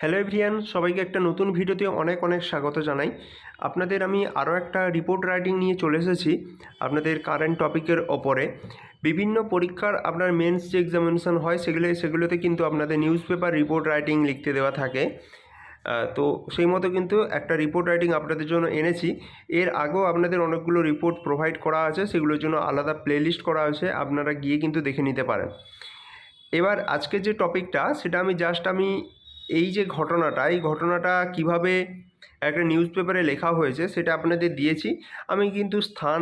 Hello everyone, সবাইকে একটা নতুন ভিডিওতে অনেক অনেক স্বাগত জানাই। আপনাদের আমি আরও একটা রিপোর্ট রাইটিং নিয়ে চলে এসেছি আপনাদের কারেন্ট টপিকের ওপরে। বিভিন্ন পরীক্ষার আপনার মেন্স যে এক্সামিনেশন হয় সেগুলোতে কিন্তু আপনাদের নিউজ পেপার রিপোর্ট রাইটিং লিখতে দেওয়া থাকে। তো সেই মতো কিন্তু একটা রিপোর্ট রাইটিং আপনাদের জন্য এনেছি। এর আগেও আপনাদের অনেকগুলো রিপোর্ট প্রোভাইড করা আছে, সেগুলোর জন্য আলাদা প্লেলিস্ট করা আছে, আপনারা গিয়ে কিন্তু দেখে নিতে পারেন। এবার আজকের যে টপিকটা সেটা আমি এই যে এই ঘটনাটা কিভাবে একটা নিউজ পেপারে লেখা হয়েছে সেটা আপনাদের দিয়েছি। আমি কিন্তু স্থান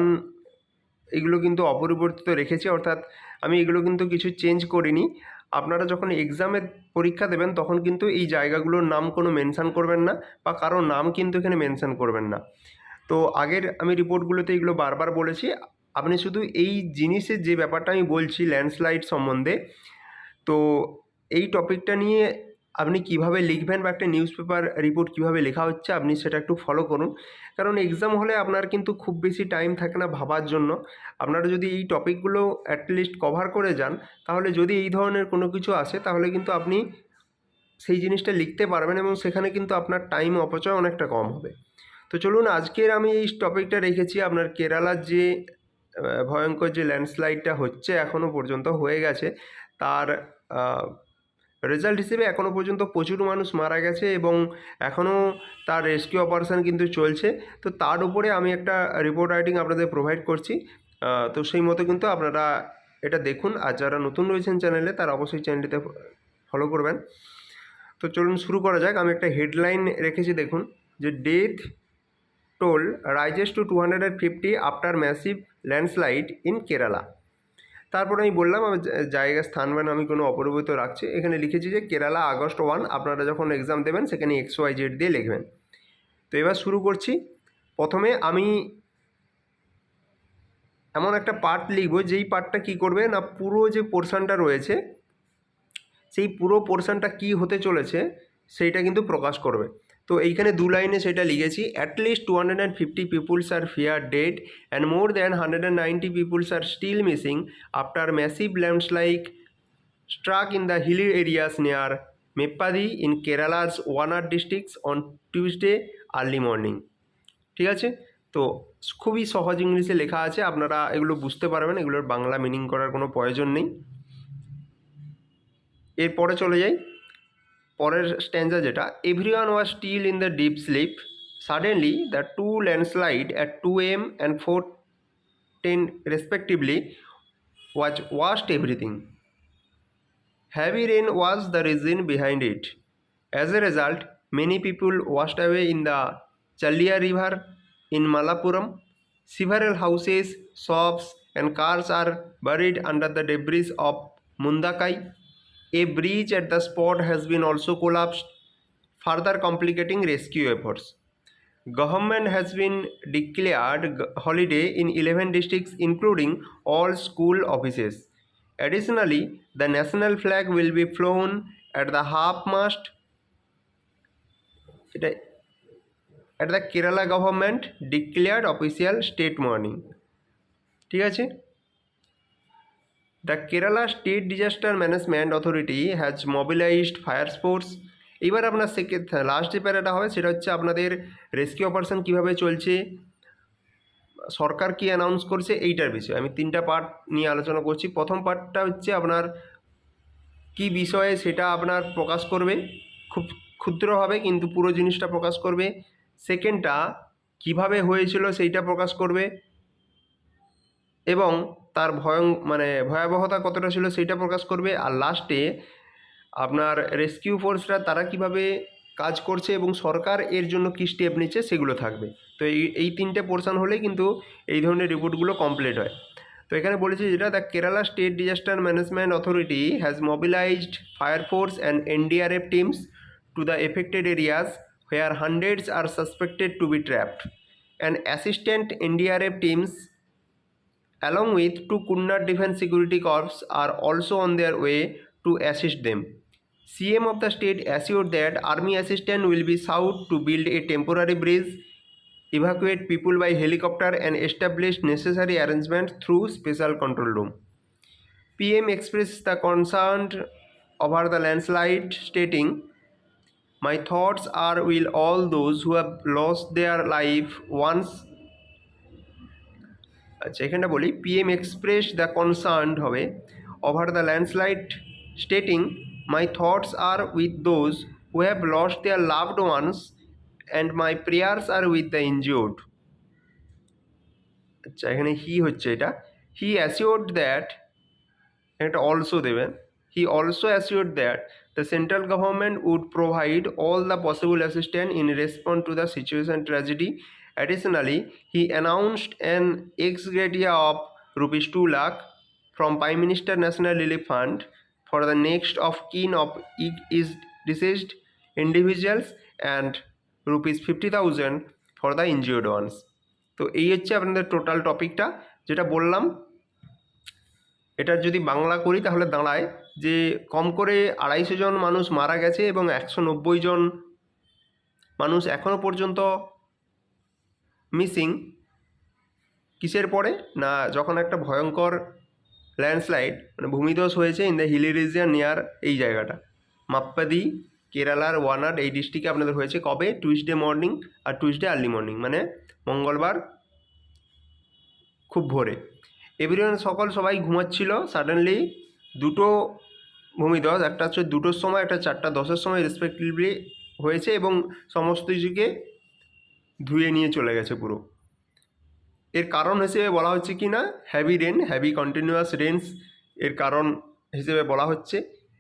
এগুলো কিন্তু অপরিবর্তিত রেখেছি, অর্থাৎ আমি এগুলো কিন্তু কিছু চেঞ্জ করিনি। আপনারা যখন এক্সামে পরীক্ষা দেবেন তখন কিন্তু এই জায়গাগুলোর নাম কোনো মেনশান করবেন না, বা কারো নাম কিন্তু এখানে মেনশান করবেন না। তো আগের আমি রিপোর্টগুলোতে এগুলো বারবার বলেছি। আপনি শুধু এই জিনিসের যে ব্যাপারটা আমি বলছি ল্যান্ডস্লাইড সম্বন্ধে, তো এই টপিকটা নিয়ে আপনি কিভাবে লিখবেন বা একটা নিউজ পেপার রিপোর্ট কীভাবে লেখা হচ্ছে আপনি সেটা একটু ফলো করুন। কারণ এক্সাম হলে আপনার কিন্তু খুব বেশি টাইম থাকে না ভাবার জন্য। আপনারা যদি এই টপিকগুলো অ্যাটলিস্ট কভার করে যান, তাহলে যদি এই ধরনের কোনো কিছু আসে তাহলে কিন্তু আপনি সেই জিনিসটা লিখতে পারবেন এবং সেখানে কিন্তু আপনার টাইম অপচয় অনেকটা কম হবে। তো চলুন, আজকের আমি এই টপিকটা রেখেছি আপনার কেরালার যে ভয়ঙ্কর যে ল্যান্ডস্লাইডটা হচ্ছে, এখনও পর্যন্ত হয়ে গেছে, তার রেজাল্ট হিসেবে এখনও পর্যন্ত প্রচুর মানুষ মারা গেছে এবং এখনও তার রেস্কিউ অপারেশান কিন্তু চলছে। তো তার উপরে আমি একটা রিপোর্ট রাইটিং আপনাদের প্রোভাইড করছি। তো সেই মতো কিন্তু আপনারা এটা দেখুন, আর যারা নতুন রয়েছেন চ্যানেলে তারা অবশ্যই চ্যানেলটিতে ফলো করবেন। তো চলুন শুরু করা যাক। আমি একটা হেডলাইন রেখেছি, দেখুন, যে death toll rises to 250 after massive landslide in Kerala. তারপরে আমি বললাম আমি জায়গা স্থান আমি কোনো অপরিবর্তিত রাখছি। এখানে লিখেছি যে কেরালা আগস্ট 1। আপনারা যখন এক্সাম দেবেন সেখানে XYZ দিয়ে লিখবেন। তো এবার শুরু করছি। প্রথমে আমি এমন একটা পার্ট লিখব যেই পার্টটা কী করবে না, পুরো যে পোর্শনটা রয়েছে সেই পুরো পোর্শনটা কী হতে চলেছে সেইটা কিন্তু প্রকাশ করবে। তো এইখানে দু লাইনে সেটা লিখেছি, at least 250 peoples are fear dead and more than 190 peoples are still missing after massive landslide struck in the hilly areas near Meppadi in Kerala's Wayanad districts on Tuesday early morning। ঠিক আছে, তো খুবই সহজ ইংলিশে লেখা আছে, আপনারা এগুলো বুঝতে পারবেন, এগুলোর বাংলা মিনিং করার কোনো প্রয়োজন নেই। এরপরে চলে যাই পরের স্ট্যান্জা, যেটা everyone was still in the deep sleep, suddenly the to landslide at 2 AM and 4:10 respectively was washed everything. Heavy rain was the reason behind it. As a result, many people washed away in the Challia River in Malappuram. Several houses, shops, and cars are buried under the debris of Mundakai. A bridge at the spot has been also collapsed, further complicating rescue efforts. Government has been declared holiday in 11 districts, including all school offices. Additionally, the national flag will be flown at the half-mast at the Kerala government declared official state mourning. ঠিক আছে, the Kerala State Disaster Management Authority has mobilized fire force. এবার আপনার last যে প্যারাটা হবে সেটা হচ্ছে আপনাদের rescue operation কীভাবে চলছে, সরকার কি অ্যানাউন্স করছে, এইটার বিষয়ে আমি 3টা পার্ট নিয়ে আলোচনা করছি। প্রথম পার্টটা হচ্ছে আপনার কি বিষয়ে সেটা আপনার প্রকাশ করবে, খুব ক্ষুদ্রভাবে কিন্তু পুরো জিনিসটা প্রকাশ করবে। সেকেন্ডটা কিভাবে হয়েছিল সেইটা প্রকাশ করবে এবং তার ভয়াবহতা কতটা ছিল সেইটা প্রকাশ করবে। আর লাস্টে আপনার রেস্কিউ ফোর্সরা তারা কিভাবে কাজ করছে এবং সরকার এর জন্য কী স্টেপ নিচ্ছে সেগুলো থাকবে। তো এই 3টে পোর্শন হলেই কিন্তু এই ধরনের রিপোর্টগুলো কমপ্লিট হয়। তো এখানে বলেছি যেটা, the Kerala state disaster management authority has mobilised fire force and NDRF teams to the affected areas where hundreds are suspected to be trapped. And assistant NDRF teams along with 2 Kunnad Defence Security Corps are also on their way to assist them. CM of the state assured that army assistance will be sought to build a temporary bridge, evacuate people by helicopter and establish necessary arrangements through special control room. PM expressed the concern over the landslide, stating, my thoughts are will all those who have lost their life ones. আচ্ছা, এখানটা বলি PM express the concern হবে over the landslide stating my thoughts are with those who have lost their loved ones and my prayers are with the injured. আচ্ছা, এখানে he হচ্ছে এটা, he assured that, এটা also দেবেন, he also assured that the central government would provide all the possible assistance in response to the situation tragedy. Additionally, he announced an ex gratia of rupees 2 lakh from Prime Minister National Relief Fund for the next of kin of is deceased individuals and rupees 50,000 for the injured ones. তো এই হচ্ছে আপনাদের total টপিকটা যেটা বললাম। এটার যদি বাংলা করি তাহলে দাঁড়ায় যে কম করে 250 জন মানুষ মারা গেছে এবং 190 জন মানুষ এখনও পর্যন্ত মিসিং। কিসের পরে না, যখন একটা ভয়ঙ্কর ল্যান্ডস্লাইড মানে ভূমিধস হয়েছে in the hilly region near এই জায়গাটা মাপ্পাদি, কেরালার ওয়ানাড এই ডিস্ট্রিক্টে আপনাদের হয়েছে। কবে? টুইসডে মর্নিং আর টুইসডে আর্লি মর্নিং, মানে মঙ্গলবার খুব ভোরে। এভরিওয়ান সবাই ঘুমাচ্ছিল, সাডেনলি দুটো ভূমিধস, একটা হচ্ছে 2টোর সময়, একটা 4:10-এর সময় রেসপেক্টিভলি হয়েছে এবং সমস্ত কিছুকে ধুয়ে নিয়ে চলে গেছে পুরো। এর কারণ হিসেবে বলা হচ্ছে কি না হ্যাভি কন্টিনিউয়াস রেন্স এর কারণ হিসেবে বলা হচ্ছে।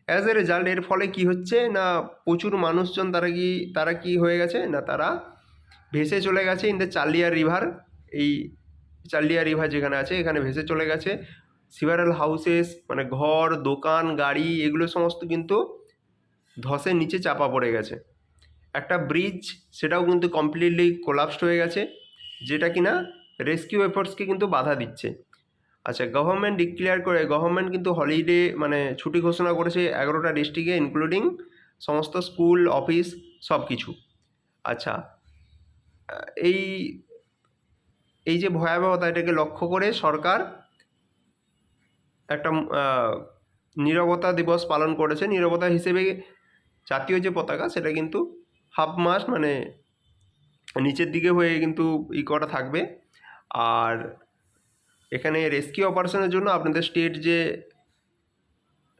অ্যাজ এ রেজাল্ট এর ফলে কি হচ্ছে না, প্রচুর মানুষজন তারা কি হয়ে গেছে না, তারা ভেসে চলে গেছে ইন দ্য চার্লিয়া রিভার। এই চার্লিয়া রিভার যেখানে আছে এখানে ভেসে চলে গেছে। সিভারাল হাউসেস মানে ঘর, দোকান, গাড়ি এগুলো সমস্ত কিন্তু ধসের নিচে চাপা পড়ে গেছে। একটা ব্রিজ সেটাও কিন্তু কমপ্লিটলি কোলাপসড হয়ে গেছে, যেটা কিনা রেস্কিউ এফোর্টসকে কিন্তু বাধা দিচ্ছে। আচ্ছা, গভর্নমেন্ট কিন্তু হলিডে মানে ছুটি ঘোষণা করেছে 11টা ডিস্ট্রিক্টে ইনক্লুডিং সমস্ত স্কুল, অফিস সব কিছু। আচ্ছা, এই এই যে ভয়াবহতা এটাকে লক্ষ্য করে সরকার একটা নীরবতা দিবস পালন করেছে। নীরবতা হিসেবে জাতীয় যে পতাকা সেটা কিন্তু হাফ মাস্ট মানে নিচের দিকে হয়ে কিন্তু করা থাকবে। আর এখানে রেস্কিউ অপারেশনের জন্য আপনাদের স্টেট যে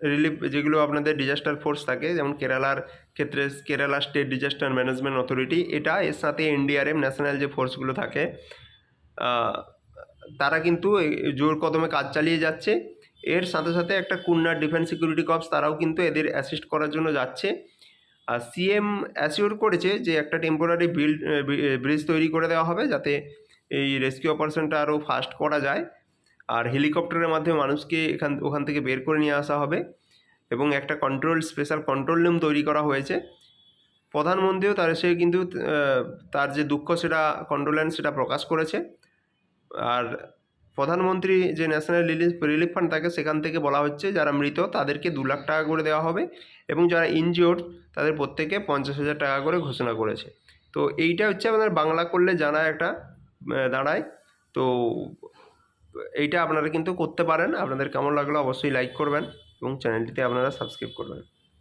রিলিফ যেগুলো আপনাদের ডিজাস্টার ফোর্স থাকে, যেমন কেরালার ক্ষেত্রে Kerala state disaster management authority, এটা এর সাথে এনডিআরএফ ন্যাশনাল যে ফোর্সগুলো থাকে তারা কিন্তু জোর কদমে কাজ চালিয়ে যাচ্ছে। এর সাথে সাথে একটা কুন্নার ডিফেন্স সিকিউরিটি কর্পস তারাও কিন্তু এদের অ্যাসিস্ট করার জন্য যাচ্ছে। আর সিএম অ্যাসিওর করেছে যে একটা টেম্পোরারি ব্রিজ তৈরি করে দেওয়া হবে যাতে এই রেস্কিউ অপারেশনটা আরও ফাস্ট করা যায়। আর হেলিকপ্টারের মাধ্যমে মানুষকে ওখান থেকে বের করে নিয়ে আসা হবে এবং একটা স্পেশাল কন্ট্রোল রুম তৈরি করা হয়েছে। প্রধানমন্ত্রীও সে কিন্তু তার যে দুঃখ সেটা কন্ডোলেন্স সেটা প্রকাশ করেছে। আর প্রধানমন্ত্রী যে ন্যাশনাল রিলিফ ফান্ড থাকে সেখান থেকে বলা হচ্ছে যারা মৃত তাদেরকে 2 লাখ টাকা করে দেওয়া হবে এবং যারা ইনজিওর্ড তাদের প্রত্যেকে 50,000 টাকা করে ঘোষণা করেছে। তো এইটা হচ্ছে আমাদের বাংলা করলে জানা একটা দাঁড়ায়। তো এইটা আপনারা কিন্তু করতে পারেন। আপনাদের কেমন লাগলো অবশ্যই লাইক করবেন এবং চ্যানেলটিতে আপনারা সাবস্ক্রাইব করবেন।